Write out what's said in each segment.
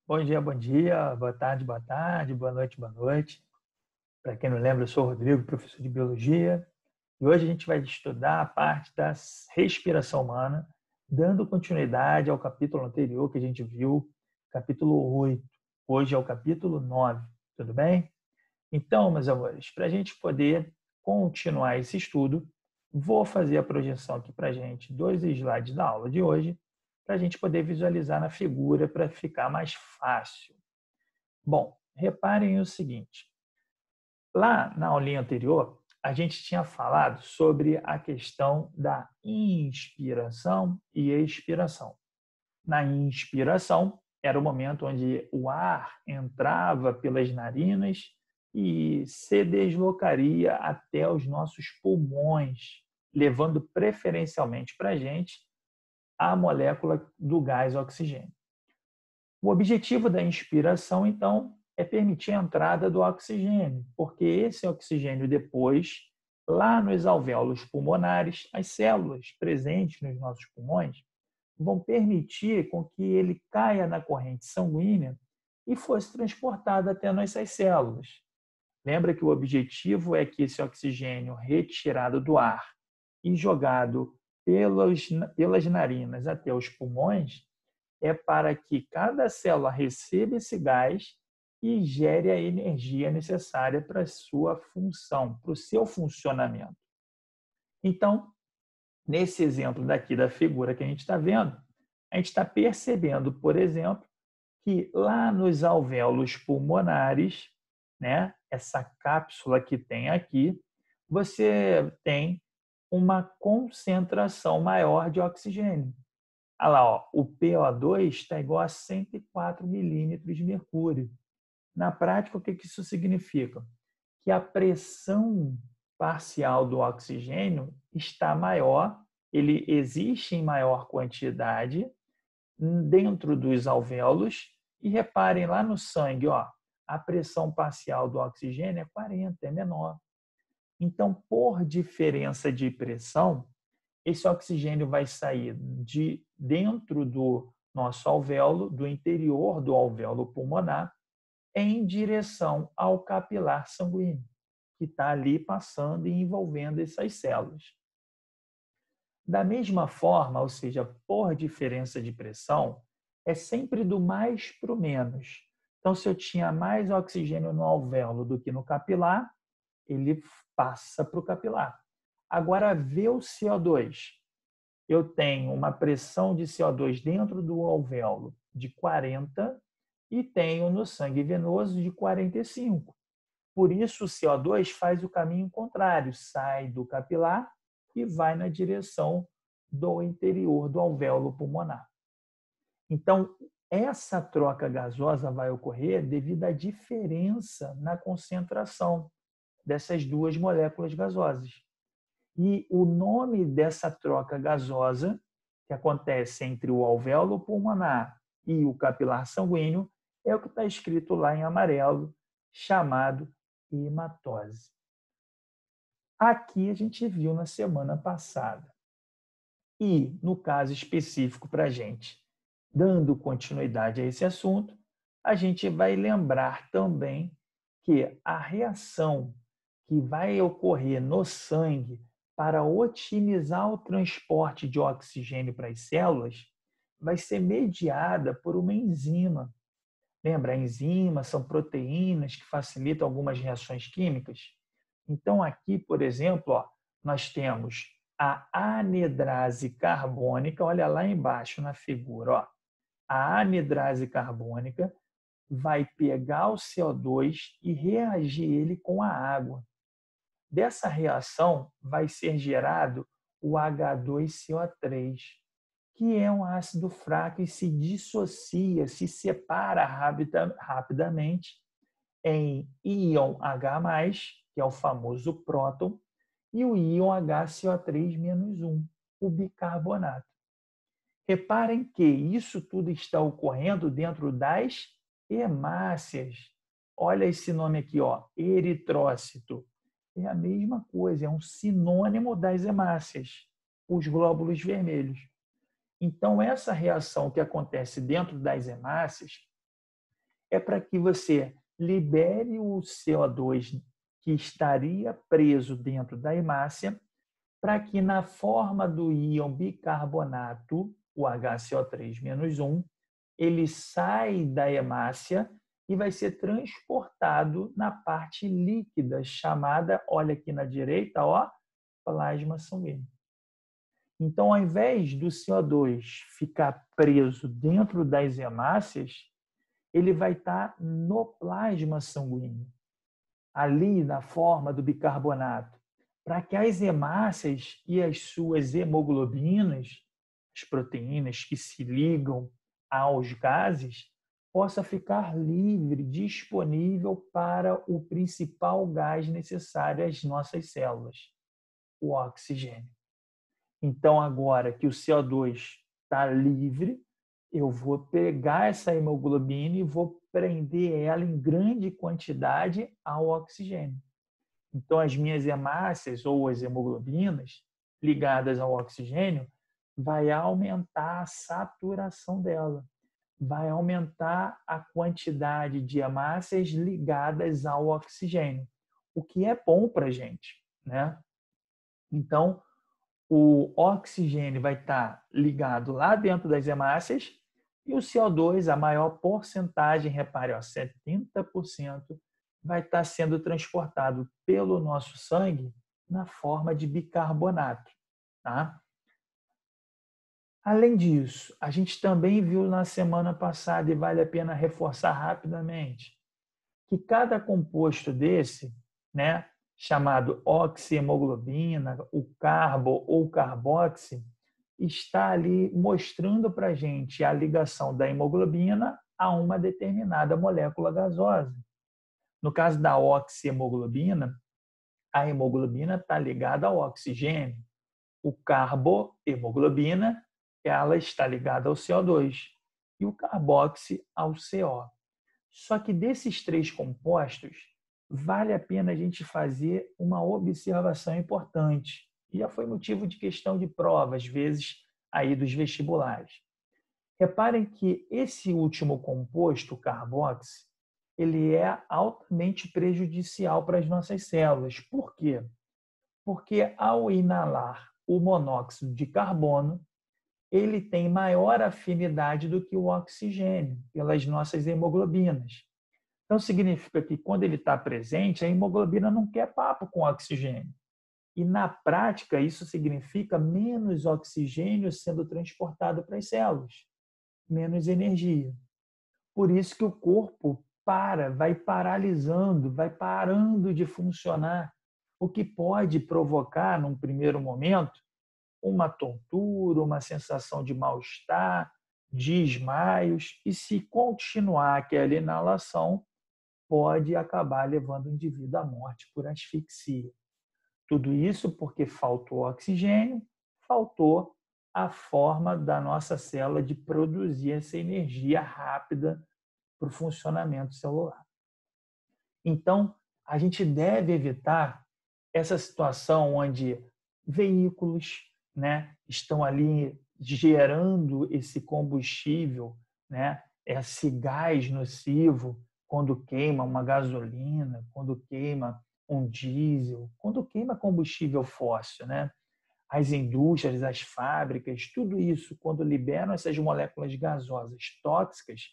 Bom dia, boa tarde, boa noite, boa noite. Para quem não lembra, eu sou o Rodrigo, professor de Biologia, e hoje a gente vai estudar a parte da respiração humana, dando continuidade ao capítulo anterior que a gente viu, capítulo 8. Hoje é o capítulo 9, tudo bem? Então, meus amores, para a gente poder continuar esse estudo, vou fazer a projeção aqui para a gente dos slides da aula de hoje, para a gente poder visualizar na figura para ficar mais fácil. Bom, reparem o seguinte, lá na aulinha anterior, a gente tinha falado sobre a questão da inspiração e expiração. Na inspiração, era o momento onde o ar entrava pelas narinas e se deslocaria até os nossos pulmões, levando preferencialmente para a gente a molécula do gás oxigênio. O objetivo da inspiração, então, é permitir a entrada do oxigênio, porque esse oxigênio depois, lá nos alvéolos pulmonares, as células presentes nos nossos pulmões, vão permitir com que ele caia na corrente sanguínea e fosse transportado até nossas células. Lembra que o objetivo é que esse oxigênio retirado do ar e jogado pelas narinas até os pulmões é para que cada célula receba esse gás e gere a energia necessária para a sua função, para o seu funcionamento. Então, nesse exemplo daqui da figura que a gente está vendo, a gente está percebendo, por exemplo, que lá nos alvéolos pulmonares, né, essa cápsula que tem aqui, você tem uma concentração maior de oxigênio. Olha lá, ó, o PO2 está igual a 104 milímetros de mercúrio. Na prática, o que isso significa? Que a pressão parcial do oxigênio está maior, ele existe em maior quantidade dentro dos alvéolos. E reparem lá no sangue, ó, a pressão parcial do oxigênio é 40, é menor. Então, por diferença de pressão, esse oxigênio vai sair de dentro do nosso alvéolo, do interior do alvéolo pulmonar, em direção ao capilar sanguíneo, que está ali passando e envolvendo essas células. Da mesma forma, ou seja, por diferença de pressão, é sempre do mais para o menos. Então, se eu tinha mais oxigênio no alvéolo do que no capilar, ele passa para o capilar. Agora, vê o CO2. Eu tenho uma pressão de CO2 dentro do alvéolo de 40 e tenho no sangue venoso de 45. Por isso, o CO2 faz o caminho contrário, sai do capilar e vai na direção do interior do alvéolo pulmonar. Então, essa troca gasosa vai ocorrer devido à diferença na concentração dessas duas moléculas gasosas. E o nome dessa troca gasosa, que acontece entre o alvéolo pulmonar e o capilar sanguíneo, é o que está escrito lá em amarelo, chamado hematose. Aqui a gente viu na semana passada. E, no caso específico para a gente, dando continuidade a esse assunto, a gente vai lembrar também que a reação que vai ocorrer no sangue para otimizar o transporte de oxigênio para as células vai ser mediada por uma enzima. Lembra, enzimas são proteínas que facilitam algumas reações químicas. Então, aqui, por exemplo, ó, nós temos a anidrase carbônica, olha lá embaixo na figura, ó. A anidrase carbônica vai pegar o CO2 e reagir ele com a água. Dessa reação vai ser gerado o H2CO3, que é um ácido fraco e se dissocia, se separa rapidamente em íon H+, que é o famoso próton, e o íon HCO3-1, o bicarbonato. Reparem que isso tudo está ocorrendo dentro das hemácias. Olha esse nome aqui, ó, eritrócito. É a mesma coisa, é um sinônimo das hemácias, os glóbulos vermelhos. Então, essa reação que acontece dentro das hemácias é para que você libere o CO2 que estaria preso dentro da hemácia, para que na forma do íon bicarbonato, o HCO3-1, ele sai da hemácia e vai ser transportado na parte líquida, chamada, olha aqui na direita, ó, plasma sanguíneo. Então, ao invés do CO2 ficar preso dentro das hemácias, ele vai estar no plasma sanguíneo, ali na forma do bicarbonato, para que as hemácias e as suas hemoglobinas, as proteínas que se ligam aos gases, possa ficar livre, disponível para o principal gás necessário às nossas células, o oxigênio. Então, agora que o CO2 está livre, eu vou pegar essa hemoglobina e vou prender ela em grande quantidade ao oxigênio. Então, as minhas hemácias ou as hemoglobinas ligadas ao oxigênio vai aumentar a saturação dela, vai aumentar a quantidade de hemácias ligadas ao oxigênio, o que é bom para a gente, né? Então, o oxigênio vai estar ligado lá dentro das hemácias e o CO2, a maior porcentagem, repare, ó, 70%, vai estar sendo transportado pelo nosso sangue na forma de bicarbonato. Tá? Além disso, a gente também viu na semana passada, e vale a pena reforçar rapidamente, que cada composto desse, né, chamado oxihemoglobina, o carbo ou carboxi, está ali mostrando para a gente a ligação da hemoglobina a uma determinada molécula gasosa. No caso da oxihemoglobina, a hemoglobina está ligada ao oxigênio. O carbohemoglobina, ela está ligada ao CO2 e o carboxi ao CO. Só que desses três compostos, vale a pena a gente fazer uma observação importante. E já foi motivo de questão de prova, às vezes, aí dos vestibulares. Reparem que esse último composto, o carboxi, ele é altamente prejudicial para as nossas células. Por quê? Porque ao inalar o monóxido de carbono, ele tem maior afinidade do que o oxigênio pelas nossas hemoglobinas. Então, significa que quando ele está presente, a hemoglobina não quer papo com o oxigênio. E, na prática, isso significa menos oxigênio sendo transportado para as células, menos energia. Por isso que o corpo vai paralisando, vai parando de funcionar, o que pode provocar, num primeiro momento, uma tontura, uma sensação de mal-estar, desmaios, e se continuar aquela inalação, pode acabar levando o indivíduo à morte por asfixia. Tudo isso porque faltou oxigênio, faltou a forma da nossa célula de produzir essa energia rápida para o funcionamento celular. Então, a gente deve evitar essa situação onde veículos, né, estão ali gerando esse combustível, né, esse gás nocivo, quando queima uma gasolina, quando queima um diesel, quando queima combustível fóssil, né? As indústrias, as fábricas, tudo isso, quando liberam essas moléculas gasosas tóxicas,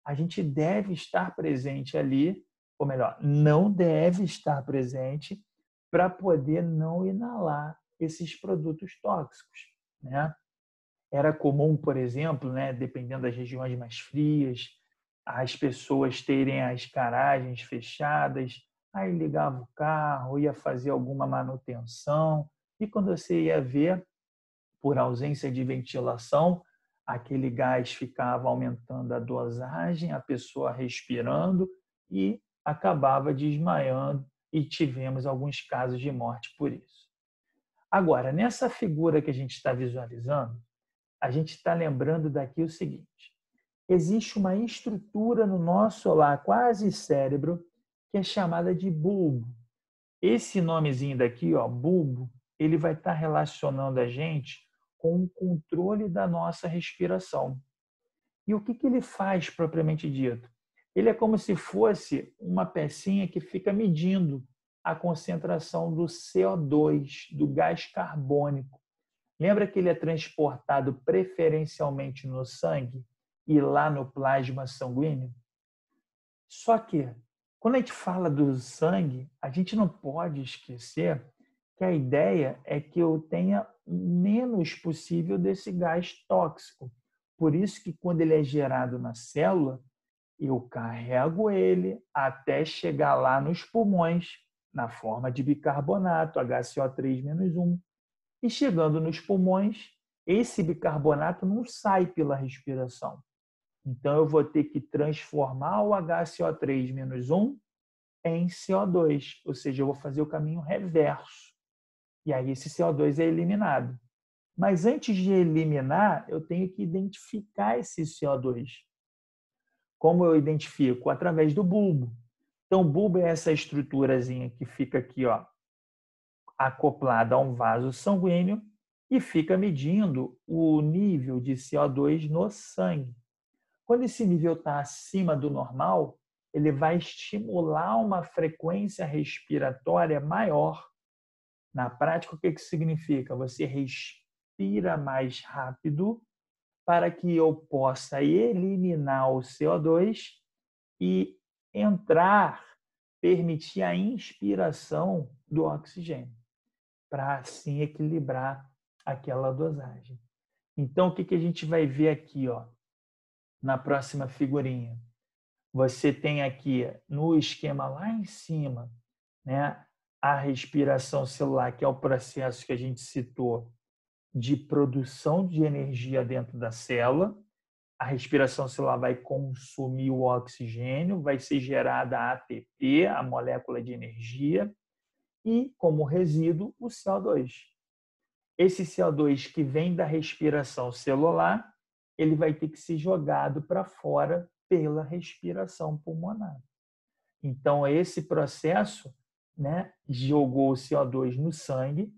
a gente deve estar presente ali, ou melhor, não deve estar presente para poder não inalar esses produtos tóxicos, né? Era comum, por exemplo, né, dependendo das regiões mais frias, as pessoas terem as garagens fechadas, aí ligava o carro, ia fazer alguma manutenção, e quando você ia ver, por ausência de ventilação, aquele gás ficava aumentando a dosagem, a pessoa respirando e acabava desmaiando, e tivemos alguns casos de morte por isso. Agora, nessa figura que a gente está visualizando, a gente está lembrando daqui o seguinte: existe uma estrutura no nosso lá, quase cérebro, que é chamada de bulbo. Esse nomezinho daqui, ó, bulbo, ele vai estar relacionando a gente com o controle da nossa respiração. E o que ele faz propriamente dito? Ele é como se fosse uma pecinha que fica medindo a concentração do CO2, do gás carbônico. Lembra que ele é transportado preferencialmente no sangue e lá no plasma sanguíneo? Só que, quando a gente fala do sangue, a gente não pode esquecer que a ideia é que eu tenha o menos possível desse gás tóxico. Por isso que quando ele é gerado na célula, eu carrego ele até chegar lá nos pulmões, na forma de bicarbonato, HCO3-1. E chegando nos pulmões, esse bicarbonato não sai pela respiração. Então, eu vou ter que transformar o HCO3-1 em CO2, ou seja, eu vou fazer o caminho reverso. E aí esse CO2 é eliminado. Mas antes de eliminar, eu tenho que identificar esse CO2. Como eu identifico? Através do bulbo. Então, o bulbo é essa estruturazinha que fica aqui, ó, acoplada a um vaso sanguíneo e fica medindo o nível de CO2 no sangue. Quando esse nível está acima do normal, ele vai estimular uma frequência respiratória maior. Na prática, o que significa? Você respira mais rápido para que eu possa eliminar o CO2 e permitir a inspiração do oxigênio, para assim equilibrar aquela dosagem. Então, o que a gente vai ver aqui, ó, na próxima figurinha? Você tem aqui no esquema lá em cima, né, a respiração celular, que é o processo que a gente citou de produção de energia dentro da célula. A respiração celular vai consumir o oxigênio, vai ser gerada a ATP, a molécula de energia, e, como resíduo, o CO2. Esse CO2 que vem da respiração celular, ele vai ter que ser jogado para fora pela respiração pulmonar. Então, esse processo, né, jogou o CO2 no sangue,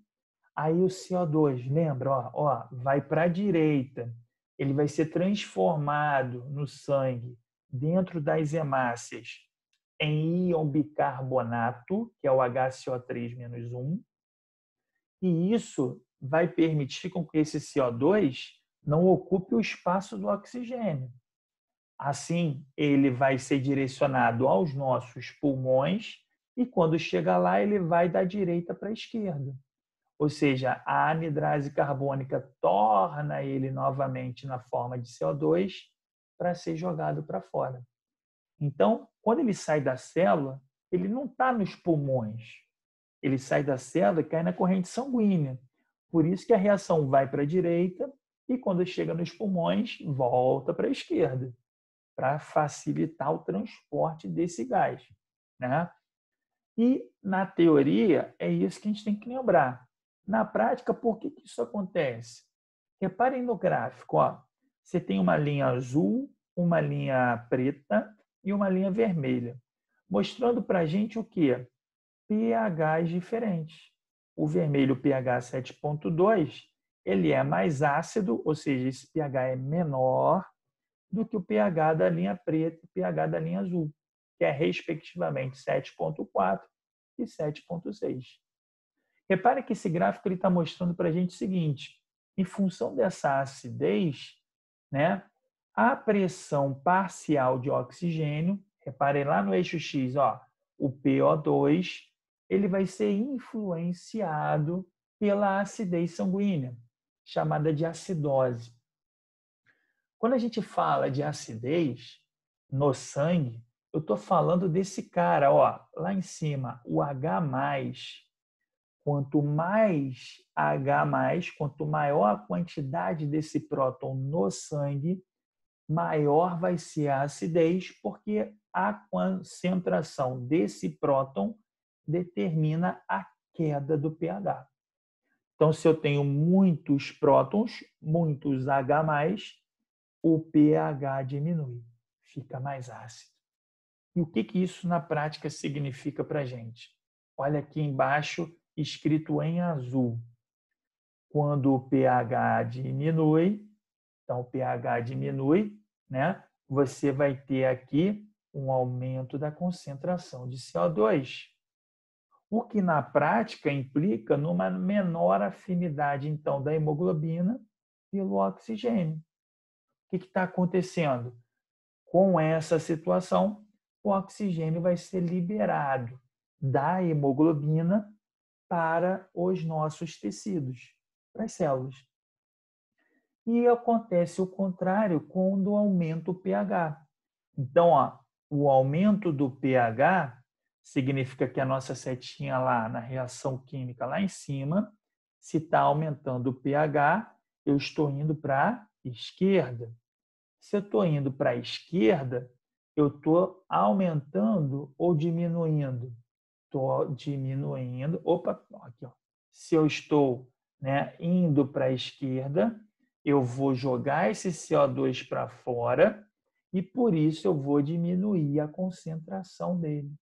aí o CO2, lembra, vai para a direita, ele vai ser transformado no sangue, dentro das hemácias, em íon bicarbonato, que é o HCO3-1, e isso vai permitir com que esse CO2 não ocupe o espaço do oxigênio. Assim, ele vai ser direcionado aos nossos pulmões e, quando chega lá, ele vai da direita para a esquerda. Ou seja, a anidrase carbônica torna ele novamente na forma de CO2 para ser jogado para fora. Então, quando ele sai da célula, ele não está nos pulmões. Ele sai da célula e cai na corrente sanguínea. Por isso que a reação vai para a direita e, quando chega nos pulmões, volta para a esquerda, para facilitar o transporte desse gás, né? E, na teoria, é isso que a gente tem que lembrar. Na prática, por que isso acontece? Reparem no gráfico, ó. Você tem uma linha azul, uma linha preta e uma linha vermelha, mostrando para a gente o quê? pHs diferentes. O vermelho, pH 7,2, ele é mais ácido, ou seja, esse pH é menor do que o pH da linha preta e o pH da linha azul, que é respectivamente 7,4 e 7,6. Repare que esse gráfico está mostrando para a gente o seguinte: em função dessa acidez, né, a pressão parcial de oxigênio, reparem lá no eixo X, ó, o PO2, ele vai ser influenciado pela acidez sanguínea, chamada de acidose. Quando a gente fala de acidez no sangue, eu estou falando desse cara, ó, lá em cima, o H+. Quanto mais H+, quanto maior a quantidade desse próton no sangue, maior vai ser a acidez, porque a concentração desse próton determina a queda do pH. Então, se eu tenho muitos prótons, muitos H+, o pH diminui, fica mais ácido. E o que isso na prática significa para a gente? Olha aqui embaixo, escrito em azul. Quando o pH diminui, então o pH diminui, né? Você vai ter aqui um aumento da concentração de CO2, o que na prática implica numa menor afinidade, então, da hemoglobina pelo oxigênio. O que está acontecendo? Com essa situação, o oxigênio vai ser liberado da hemoglobina para os nossos tecidos, para as células. E acontece o contrário quando aumenta o pH. Então, o aumento do pH significa que a nossa setinha lá na reação química lá em cima, se está aumentando o pH, eu estou indo para a esquerda. Se eu estou indo para a esquerda, eu estou aumentando ou diminuindo? Estou diminuindo. Opa, aqui, ó. Se eu estou, né, indo para a esquerda, eu vou jogar esse CO2 para fora e por isso eu vou diminuir a concentração dele.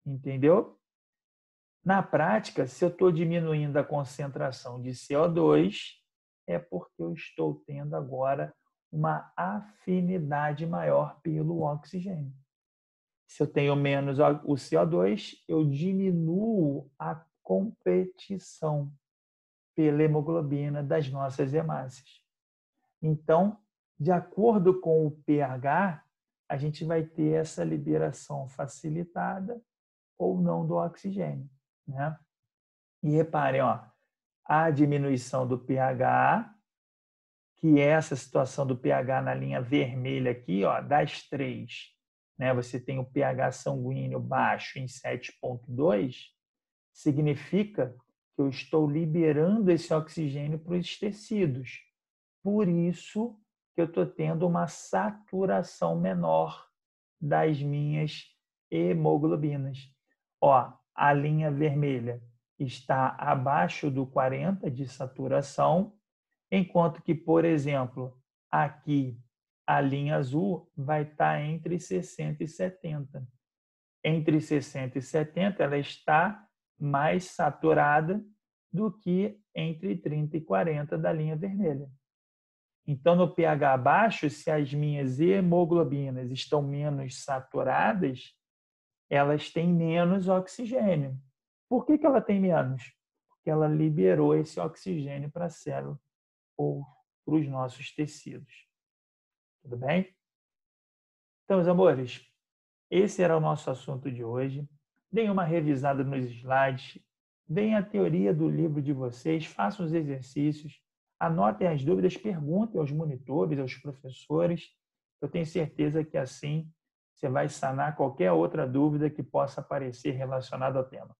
Entendeu? Na prática, se eu estou diminuindo a concentração de CO2, é porque eu estou tendo agora uma afinidade maior pelo oxigênio. Se eu tenho menos o CO2, eu diminuo a competição pela hemoglobina das nossas hemácias. Então, de acordo com o pH, a gente vai ter essa liberação facilitada ou não do oxigênio, né? E reparem, a diminuição do pH, que é essa situação do pH na linha vermelha aqui, das 3, né? Você tem o pH sanguíneo baixo em 7,2, significa que eu estou liberando esse oxigênio para os tecidos. Por isso que eu estou tendo uma saturação menor das minhas hemoglobinas. A linha vermelha está abaixo do 40 de saturação, enquanto que, por exemplo, aqui a linha azul vai estar entre 60 e 70. Entre 60 e 70, ela está mais saturada do que entre 30 e 40 da linha vermelha. Então, no pH baixo, se as minhas hemoglobinas estão menos saturadas, elas têm menos oxigênio. Por que ela tem menos? Porque ela liberou esse oxigênio para a célula ou para os nossos tecidos. Tudo bem? Então, meus amores, esse era o nosso assunto de hoje. Deem uma revisada nos slides, deem a teoria do livro de vocês, façam os exercícios, anotem as dúvidas, perguntem aos monitores, aos professores. Eu tenho certeza que assim você vai sanar qualquer outra dúvida que possa aparecer relacionada ao tema.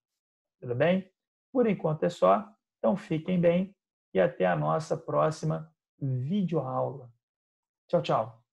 Tudo bem? Por enquanto é só. Então fiquem bem e até a nossa próxima videoaula. Tchau, tchau.